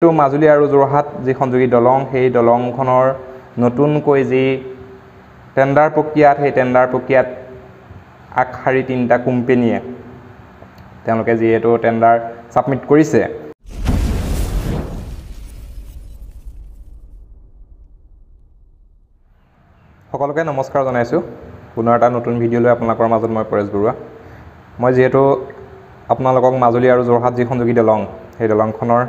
তো মাজুলী আৰু যোৰহাট যি সংযোগী দলং সেই দলংখনৰ নতুনকৈ যি টেণ্ডাৰ প্ৰক্ৰিয়াত সেই টেণ্ডাৰ প্ৰক্ৰিয়াত আগশাৰী তিনিটা কোম্পানীয়ে তেওঁলোকে যিহেতু টেণ্ডাৰ ছাবমিট কৰিছে সকলোকে নমস্কাৰ জনাইছোঁ পুনৰ এটা নতুন ভিডিঅ' লৈ আপোনালোকৰ মাজত মই পৰেশ বৰুৱা মই যেহেতু আপোনালোকক মাজুলী আৰু যোৰহাট যি সংযোগী দলং সেই দলংখনৰ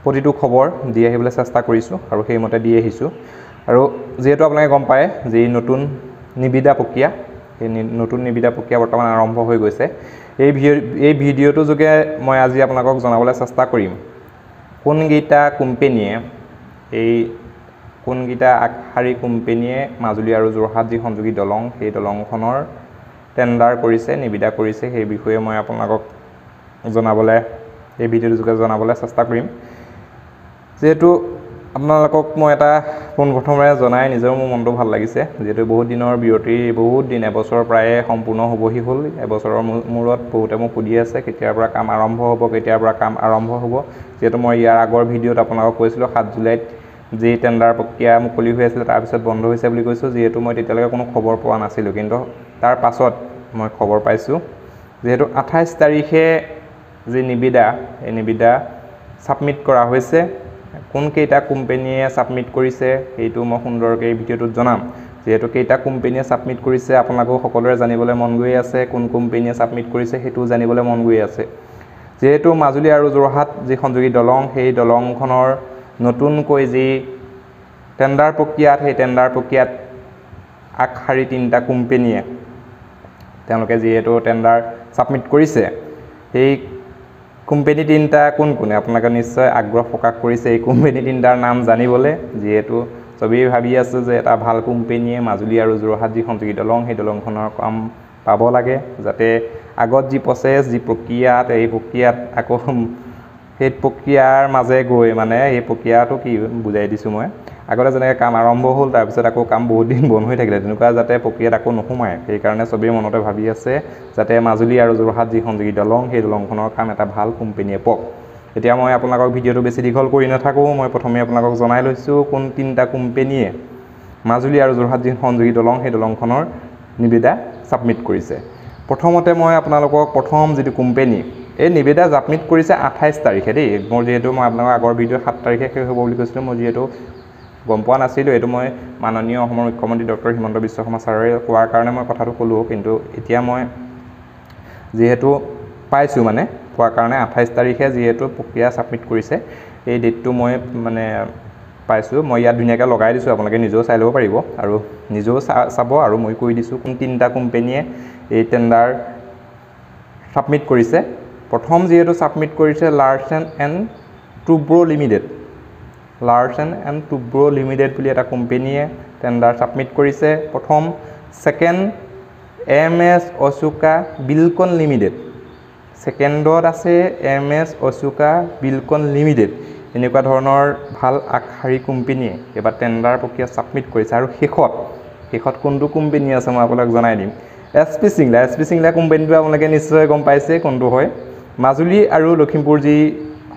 প্ৰতিটো খবৰ দি আহিবলৈ চেষ্টা কৰিছোঁ আৰু সেইমতে দি আহিছোঁ আৰু যেহেতু আপোনালোকে গম পায় যে নতুন নিবিদা প্ৰক্ৰিয়া এই নতুন নিবিদা প্ৰক্ৰিয়া বৰ্তমান আৰম্ভ হৈ গৈছে এই ভিডিঅ'টোৰ যোগে মই আজি আপোনালোকক জনাবলৈ চেষ্টা কৰিম কোনকেইটা কোম্পানীয়ে কোনকেইটা আগশাৰী কোম্পানীয়ে মাজুলী আৰু যোৰহাট যি সংযোগী দলং সেই দলংখনৰ টেণ্ডাৰ কৰিছে নিবিদা কৰিছে সেই বিষয়ে মই আপোনালোকক জনাবলৈ এই ভিডিঅ'টোৰ যোগে জনাবলৈ চেষ্টা কৰিম যেহেতু আপোনালোকক মই এটা পোনপ্ৰথমে জনাই নিজৰ মোৰ মনটো ভাল লাগিছে যেহেতু বহুত দিনৰ বিৰতি বহুত দিন এবছৰ প্ৰায়ে সম্পূৰ্ণ হ'বহি হ'ল এবছৰৰ মূৰত বহুতে মোক সুধি আছে কেতিয়াৰ পৰা কাম আৰম্ভ হ'ব কেতিয়াৰ পৰা কাম আৰম্ভ হ'ব যেহেতু মই ইয়াৰ আগৰ ভিডিঅ'ত আপোনালোকক কৈছিলোঁ 7 জুলাইত যি টেণ্ডাৰ প্ৰক্ৰিয়া মুকলি হৈ আছিল তাৰপিছত বন্ধ হৈছে বুলি কৈছোঁ যিহেতু মই তেতিয়ালৈকে কোনো খবৰ পোৱা নাছিলোঁ কিন্তু তাৰ পাছত মই খবৰ পাইছোঁ যেহেতু 28 তাৰিখে যি নিবিদা এই নিবিদা ছাবমিট কৰা হৈছে কোনকেইটা কোম্পানীয়ে ছাবমিট কৰিছে সেইটো মই সুন্দৰকৈ এই ভিডিঅ'টোত জনাম যেহেতু কেইটা কোম্পানীয়ে ছাবমিট কৰিছে আপোনালোকেও সকলোৰে জানিবলৈ মন গৈ আছে কোন কোম্পানীয়ে ছাবমিট কৰিছে সেইটো জানিবলৈ মন গৈ আছে যেহেতু মাজুলী আৰু যোৰহাট যি সংযোগী দলং সেই দলংখনৰ নতুনকৈ যি টেণ্ডাৰ প্ৰক্ৰিয়াত সেই টেণ্ডাৰ প্ৰক্ৰিয়াত আগশাৰী তিনিটা কোম্পানীয়ে তেওঁলোকে যিহেতু টেণ্ডাৰ ছাবমিট কৰিছে সেই কোম্পানী তিনিটা কোন আপোনালোকে নিশ্চয় আগ্ৰহ প্ৰকাশ কৰিছে এই কোম্পানী তিনিটাৰ নাম জানিবলৈ যিহেতু চবেই ভাবি আছে যে এটা ভাল কোম্পানীয়ে মাজুলী আৰু যোৰহাট যি সংযোগী দলং সেই দলংখনৰ কাম পাব লাগে যাতে আগত যি প্ৰচেছ যি প্ৰক্ৰিয়াত এই প্ৰক্ৰিয়াত আকৌ সেই প্ৰক্ৰিয়াৰ মাজে গৈ মানে এই প্ৰক্ৰিয়াটো কি বুজাই দিছোঁ মই আগতে যেনেকৈ কাম আৰম্ভ হ'ল তাৰপিছত আকৌ কাম বহুত দিন বন্ধ হৈ থাকিলে তেনেকুৱা যাতে প্ৰক্ৰিয়াত আকৌ নোসোমায় সেইকাৰণে চবেই মনতে ভাবি আছে যাতে মাজুলী আৰু যোৰহাট যি সংযোগী দলং সেই দলংখনৰ কাম এটা ভাল কোম্পানীয়ে পাওক এতিয়া মই আপোনালোকক ভিডিঅ'টো বেছি দীঘল কৰি নাথাকোঁ মই প্ৰথমে আপোনালোকক জনাই লৈছোঁ কোন তিনিটা কোম্পানীয়ে মাজুলী আৰু যোৰহাট যি সংযোগী দলং সেই দলংখনৰ নিবিদা ছাবমিট কৰিছে প্ৰথমতে মই আপোনালোকক প্ৰথম যিটো কোম্পানী এই নিবিদা ছাবমিট কৰিছে 28 তাৰিখে দেই মোৰ যিহেতু মই আপোনালোকৰ আগৰ ভিডিঅ' 7 তাৰিখে শেষ হ'ব বুলি কৈছিলোঁ মই যিহেতু গম পোৱা নাছিলোঁ এইটো মই মাননীয় অসমৰ মুখ্যমন্ত্ৰী ডক্টৰ হিমন্ত বিশ্ব শৰ্মা ছাৰে কোৱাৰ কাৰণে মই কথাটো ক'লোঁ কিন্তু এতিয়া মই যিহেতু পাইছোঁ মানে কোৱাৰ কাৰণে 28 তাৰিখে যিহেতু প্ৰক্ৰিয়া ছাবমিট কৰিছে এই ডেটটো মই মানে পাইছোঁ মই ইয়াত ধুনীয়াকৈ লগাই দিছোঁ আপোনালোকে নিজেও চাই ল'ব পাৰিব আৰু নিজেও চাব আৰু মই কৈ দিছোঁ কোন তিনিটা কোম্পানীয়ে এই টেণ্ডাৰ ছাবমিট কৰিছে প্ৰথম যিহেতু ছাবমিট কৰিছে লাৰ্ছেন এণ্ড টুব্ৰো লিমিটেড বুলি এটা কোম্পানীয়ে টেণ্ডাৰ ছাবমিট কৰিছে প্ৰথম ছেকেণ্ড MS অশোকা বিলকন লিমিটেড ছেকেণ্ডত আছে MS অশোকা বিলকন লিমিটেড এনেকুৱা ধৰণৰ ভাল আগশাৰী কোম্পানীয়ে এবাৰ টেণ্ডাৰ প্ৰক্ৰিয়া ছাবমিট কৰিছে আৰু শেষত কোনটো কোম্পানী আছে মই আপোনাক জনাই দিম SP সিংলা কোম্পানীটো আপোনালোকে নিশ্চয় গম পাইছে কোনটো হয় মাজুলী আৰু লখিমপুৰ যি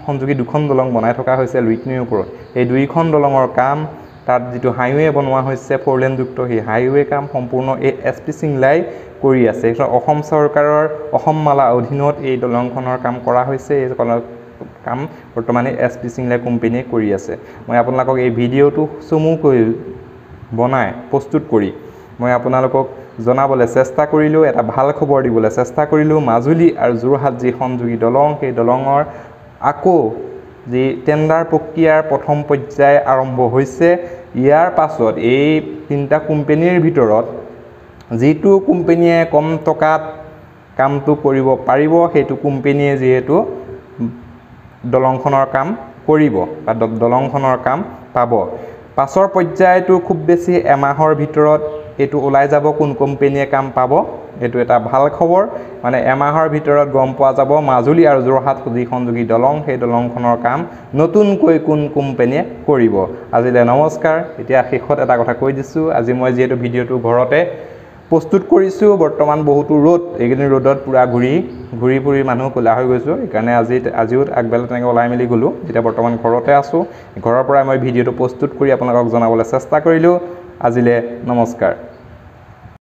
সংযোগী দুখন দলং বনাই থকা হৈছে লুইটনিৰ ওপৰত এই দুইখন দলঙৰ কাম তাত যিটো হাইৱে বনোৱা হৈছে 4 লেনযুক্ত সেই হাইৱে কাম সম্পূৰ্ণ এই SP সিংলাই কৰি আছে অসম চৰকাৰৰ অসম মালা অধীনত এই দলংখনৰ কাম কৰা হৈছে এই কাম বৰ্তমানে SP সিংলাই কোম্পানীয়ে কৰি আছে মই আপোনালোকক এই ভিডিঅ'টো চমুকৈ বনাই প্ৰস্তুত কৰি মই আপোনালোকক জনাবলৈ চেষ্টা কৰিলোঁ এটা ভাল খবৰ দিবলৈ চেষ্টা কৰিলোঁ মাজুলী আৰু যোৰহাট যি সংযোগী দলং সেই দলঙৰ আকৌ যি টেণ্ডাৰ প্ৰক্ৰিয়াৰ প্ৰথম পৰ্যায় আৰম্ভ হৈছে ইয়াৰ পাছত এই তিনিটা কোম্পানীৰ ভিতৰত যিটো কোম্পানীয়ে কম টকাত কামটো কৰিব পাৰিব সেইটো কোম্পানীয়ে যিহেতু দলংখনৰ কাম কৰিব বা দলংখনৰ কাম পাব পাছৰ পৰ্যায়টো খুব বেছি এমাহৰ ভিতৰত এইটো ওলাই যাব কোন কোম্পানীয়ে কাম পাব এইটো এটা ভাল খবৰ মানে এমাহৰ ভিতৰত গম পোৱা যাব মাজুলী আৰু যোৰহাট যি সংযোগী দলং সেই দলংখনৰ কাম নতুনকৈ কোন কোম্পানীয়ে কৰিব আজিলৈ নমস্কাৰ এতিয়া শেষত এটা কথা কৈ দিছোঁ আজি মই যিহেতু ভিডিঅ'টো ঘৰতে প্ৰস্তুত কৰিছোঁ। বৰ্তমান বহুতো ৰ'দ, এইকেইদিন ৰ'দত পূৰা ঘূৰি ফুৰি মানুহ ক'লা হৈ গৈছোঁ। সেইকাৰণে আজিও আগবেলা তেনেকৈ ওলাই মেলি গ'লোঁ। এতিয়া বৰ্তমান ঘৰতে আছোঁ। ঘৰৰ পৰাই মই ভিডিঅ'টো প্ৰস্তুত কৰি আপোনালোকক জনাবলৈ চেষ্টা কৰিলোঁ। আজিলৈ নমস্কাৰ।